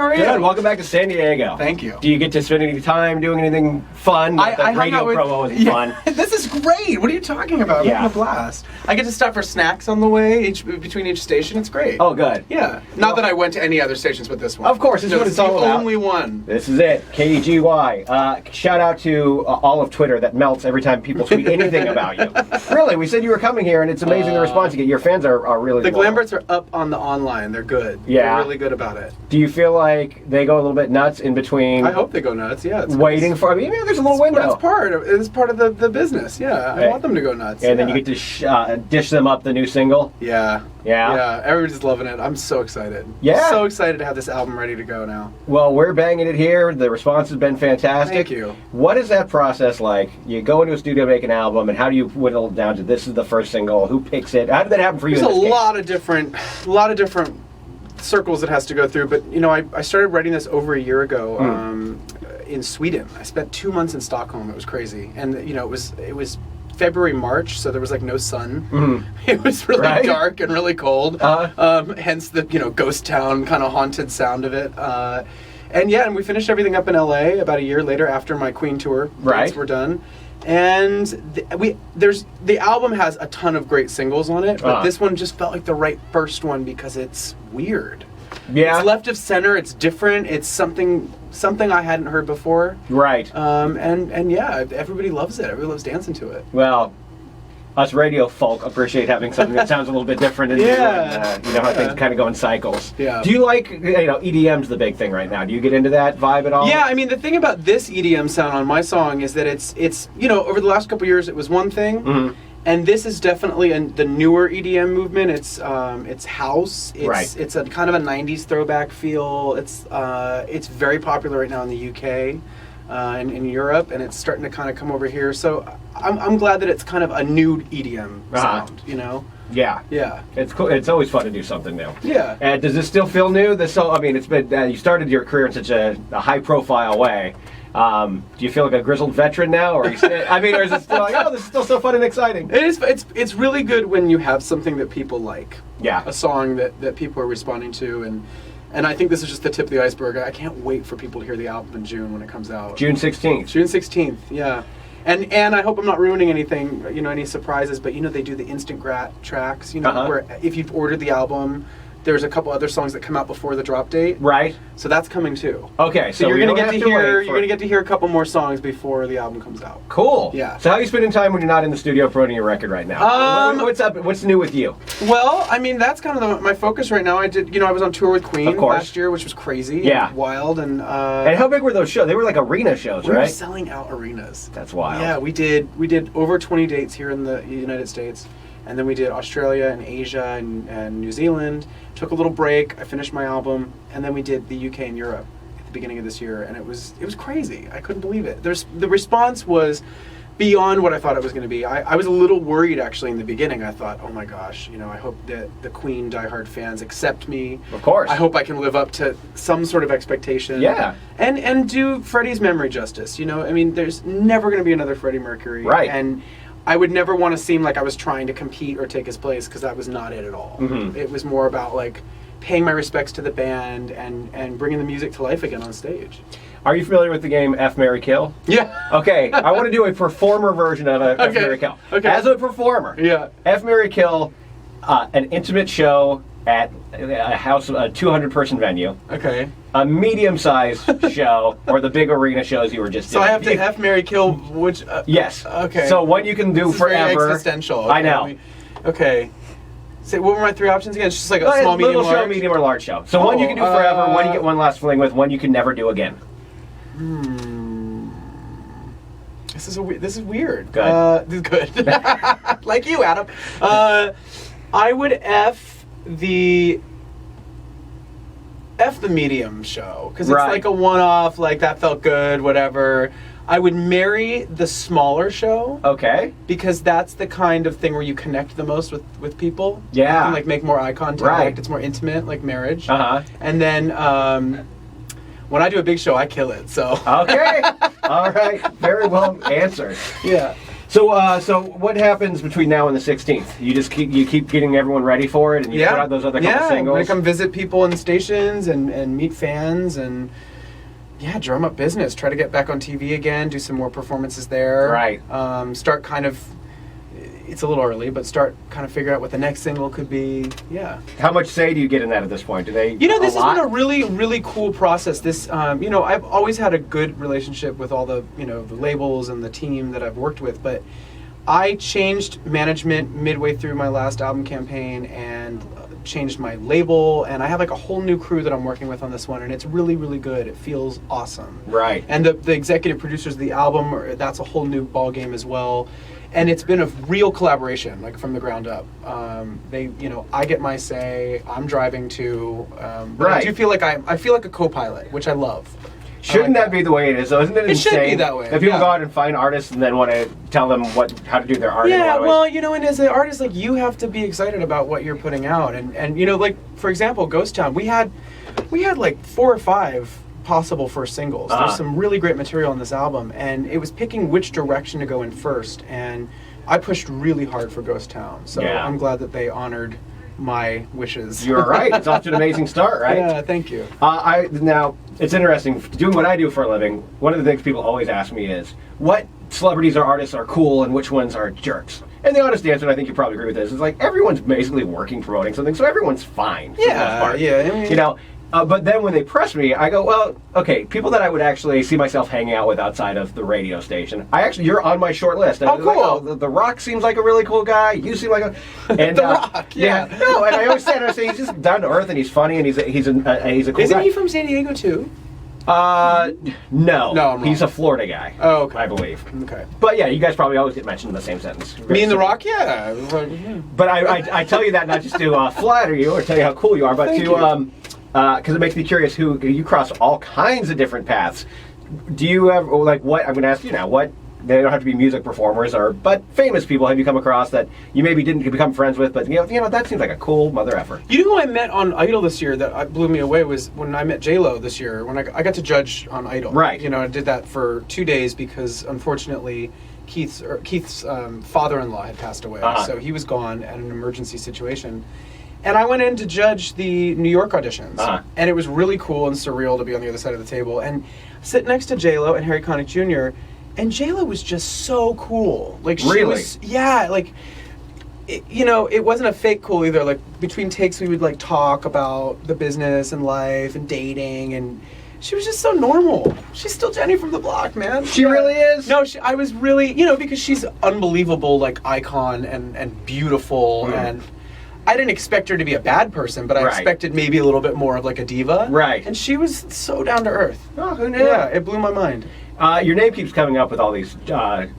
are you? Good. Welcome back to San Diego. Thank you. Do you get to spend any time doing anything fun? I The hung radio out with- promo is fun. This is great. What are you talking about? I'm Yeah. having a blast. I get to stop for snacks on the way between each station. It's great. Oh, good. Yeah. Not that I went to any other stations but this one. Of course, this is what it's all the about. only one. This is it. KGY. Shout out to all of Twitter that melts every time people tweet anything about you. Really, we said you were coming here, and it's amazing the response you get. Your fans are really The loyal. Lamberts are up on the online. They're good. Yeah. They're really good about it. Do you feel like they go a little bit nuts in between? I hope they go nuts. Yeah. It's Waiting for. I mean, maybe there's a little window. It's part of the business. Yeah. I want them to go nuts. And then you get to dish them up the new single. Yeah. Yeah? Yeah. Everybody's loving it. I'm so excited. Yeah. So excited to have this album ready to go now. Well, we're banging it here. The response has been fantastic. Thank you. What is that process like? You go into a studio, make an album, and how do you whittle it down to this is the first single? Who picks it? How did that happen for you? There's in this a case? lot of different circles it has to go through. But I started writing this over a year ago in Sweden. I spent 2 months in Stockholm. It was crazy, and it was February, March, so there was like no sun. It was really dark and really cold. Hence the ghost town kind of haunted sound of it. And we finished everything up in LA about a year later after my Queen tour dates were done. And the album has a ton of great singles on it, but this one just felt like the right first one because it's weird. Yeah. It's left of center, it's different, it's something I hadn't heard before. Right. And yeah, everybody loves it. Everybody loves dancing to it. Well, us radio folk appreciate having something that sounds a little bit different and new, and, how things kind of go in cycles. Yeah. Do you like, EDM's the big thing right now. Do you get into that vibe at all? Yeah, I mean, the thing about this EDM sound on my song is that it's over the last couple of years it was one thing, and this is definitely the newer EDM movement. It's house. It's a kind of a 90s throwback feel. It's very popular right now in the UK. And in Europe, and it's starting to kind of come over here. So I'm glad that it's kind of a new EDM sound, Yeah. Yeah. It's cool. It's always fun to do something new. Yeah. And does this still feel new? It's been you started your career in such a high-profile way. Do you feel like a grizzled veteran now, or or is it still like, oh, this is still so fun and exciting? It is. It's really good when you have something that people like. Yeah. A song that people are responding to, and I think this is just the tip of the iceberg. I can't wait for people to hear the album in June when it comes out. June 16th. June 16th, yeah. And I hope I'm not ruining anything, any surprises, but they do the instant grat tracks, where if you've ordered the album, there's a couple other songs that come out before the drop date. Right. So that's coming too. Okay, so you're gonna get to hear a couple more songs before the album comes out. Cool. Yeah. So how are you spending time when you're not in the studio promoting your record right now? What's up? What's new with you? Well, that's kind of my focus right now. I did, I was on tour with Queen last year, which was crazy. Yeah. And wild and. And how big were those shows? They were like arena shows, right? We were selling out arenas. That's wild. Yeah, we did over 20 dates here in the United States. And then we did Australia and Asia and New Zealand. Took a little break. I finished my album, and then we did the UK and Europe at the beginning of this year, and it was crazy. I couldn't believe it. The response was beyond what I thought it was going to be. I was a little worried actually in the beginning. I thought, oh my gosh, I hope that the Queen diehard fans accept me. Of course. I hope I can live up to some sort of expectation. Yeah. And do Freddie's memory justice. There's never going to be another Freddie Mercury. Right. And I would never want to seem like I was trying to compete or take his place, because that was not it at all. It was more about like paying my respects to the band and bringing the music to life again on stage. Are you familiar with the game F, Marry, Kill? Yeah. Okay, I want to do a performer version of F, Marry, Kill. Okay. As a performer, F, Marry, Kill, an intimate show at a 200-person venue. Okay. A medium-sized show, or the big arena shows you were just doing. So I have to F, Marry, Kill, which... yes. Okay. So one you can do this forever. Is very existential. Okay. I know. Okay. So what were my three options again? It's just like a small, medium, little large? show, medium, or large show. So one you can do forever, one you get one last fling with, one you can never do again. This is weird. Good. This is good. Like you, Adam. I would F the medium show, because it's like a one-off, like that felt good, whatever. I would marry the smaller show. Okay. Because that's the kind of thing where you connect the most with people. Yeah. You can like make more eye contact. Right. It's more intimate, like marriage. Uh-huh. And then when I do a big show, I kill it. So. Okay. All right. Very well answered. Yeah. So what happens between now and the 16th? You keep getting everyone ready for it, and you put out those other couple singles. I'm gonna come visit people in the stations and meet fans and drum up business. Try to get back on TV again. Do some more performances there. Right. Start kind of. It's a little early, but start kind of figure out what the next single could be. Yeah. How much say do you get in that at this point? Do they? This has been a really, really cool process. This, I've always had a good relationship with all the labels and the team that I've worked with, but I changed management midway through my last album campaign and changed my label, and I have like a whole new crew that I'm working with on this one, and it's really, really good. It feels awesome. Right. And the executive producers of the album, that's a whole new ball game as well. And it's been a real collaboration, like from the ground up. I get my say. I'm driving too. But I do feel like I feel like a co-pilot, which I love. Shouldn't that be the way it is, though? Isn't it insane? It should be that way. If people go out and find artists and then want to tell them how to do their art. Yeah, well, and as an artist, like you have to be excited about what you're putting out, and like for example, Ghost Town, we had like 4 or 5 possible first singles. There's some really great material on this album, and it was picking which direction to go in first, and I pushed really hard for Ghost Town, so I'm glad that they honored my wishes. You're right. It's off to an amazing start, right? Yeah, thank you. Now, it's interesting, doing what I do for a living, one of the things people always ask me is, what celebrities or artists are cool and which ones are jerks? And the honest answer, and I think you probably agree with this, is like everyone's basically working, promoting something, so everyone's fine. For the most part. Yeah. But then when they press me, I go, well, okay, people that I would actually see myself hanging out with outside of the radio station. You're on my short list. Oh, cool. Like, the Rock seems like a really cool guy. You seem like a... And, The Rock, yeah. No, and I always say he's just down to earth and he's funny and he's a cool guy. Isn't he from San Diego too? No. No, I'm wrong. He's a Florida guy. Oh, okay. I believe. Okay. But yeah, you guys probably always get mentioned in the same sentence. Me and The Rock, yeah. But I tell you that not just to flatter you or tell you how cool you are, but because it makes me curious who you cross all kinds of different paths. Do you have what I'm going to ask you now? What they don't have to be music performers but famous people have you come across that you maybe didn't become friends with, but that seems like a cool mother effer. You know who I met on Idol this year that blew me away was when I met J-Lo this year when I got to judge on Idol. Right. I did that for 2 days because unfortunately Keith's father-in-law had passed away, so he was gone at an emergency situation. And I went in to judge the New York auditions, and it was really cool and surreal to be on the other side of the table and sit next to J-Lo and Harry Connick Jr., and J-Lo was just so cool. Like she was, it wasn't a fake cool either. Like between takes, we would like talk about the business and life and dating, and she was just so normal. She's still Jenny from the block, man. She really is? No, I was really, because she's unbelievable, like icon and beautiful and. I didn't expect her to be a bad person, but I expected maybe a little bit more of like a diva. Right. And she was so down to earth. Oh, who knew? Yeah, it blew my mind. Your name keeps coming up with all these talent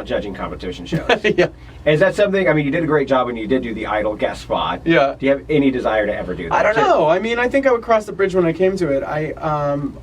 judging competition shows. Yeah. Is that something, you did a great job when you did do the Idol guest spot. Yeah. Do you have any desire to ever do that? I don't know. I think I would cross the bridge when I came to it. I'm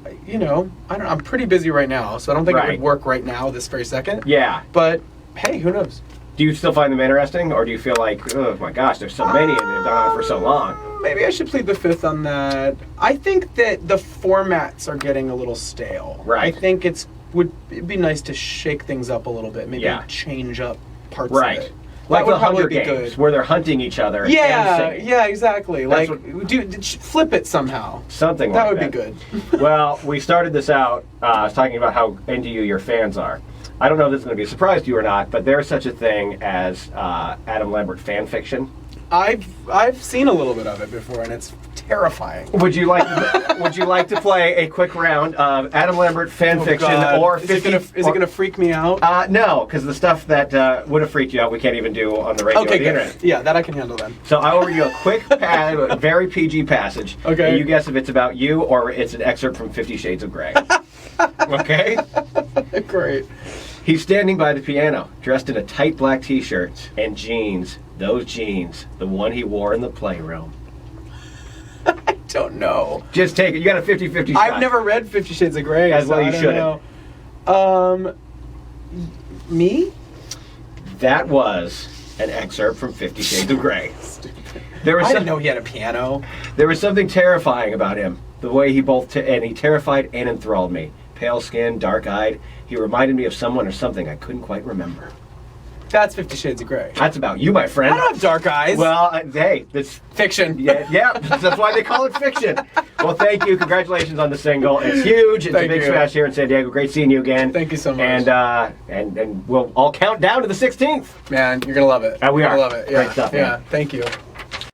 pretty busy right now, so I don't think it would work right now, this very second. Yeah. But, hey, who knows? Do you still find them interesting, or do you feel like, oh my gosh, there's so many and they've gone on for so long? Maybe I should plead the fifth on that. I think that the formats are getting a little stale. Right. I think it'd be nice to shake things up a little bit, maybe change up parts of it. Like would the Hunger probably be Games, good. where they're hunting each other. Yeah, and singing. yeah, exactly. That's Flip it somehow. Something like that. That would be good. Well, we started this out talking about how into you your fans are. I don't know if this is going to be a surprise to you or not, but there's such a thing as Adam Lambert fan fiction. I've seen a little bit of it before, and it's terrifying. Would you like to play a quick round of Adam Lambert fan fiction or 50? Is it going to freak me out? No, because the stuff that would have freaked you out we can't even do on the radio or the internet. Yeah, that I can handle then. So I will read you a quick, very PG passage. Okay. And you guess if it's about you or it's an excerpt from 50 Shades of Grey. Okay? Great. He's standing by the piano, dressed in a tight black t-shirt and jeans. Those jeans, the one he wore in the playroom. I don't know. Just take it. You got a 50-50 shot. I've never read 50 Shades of Grey. As well you shouldn't. Me? That was an excerpt from 50 Shades of Grey. I didn't know he had a piano. There was something terrifying about him. The way he he terrified and enthralled me. Pale skin, dark-eyed. He reminded me of someone or something I couldn't quite remember. That's 50 Shades of Grey. That's about you, my friend. I don't have dark eyes. Well, hey, this Fiction. yeah, that's why they call it fiction. Well, thank you. Congratulations on the single. It's huge. It's a Thank big you. smash here in San Diego. Great seeing you again. Thank you so much. And we'll all count down to the 16th. Man, you're gonna love it. We You're are. gonna love it. Yeah. Great stuff, Yeah. man. Thank you.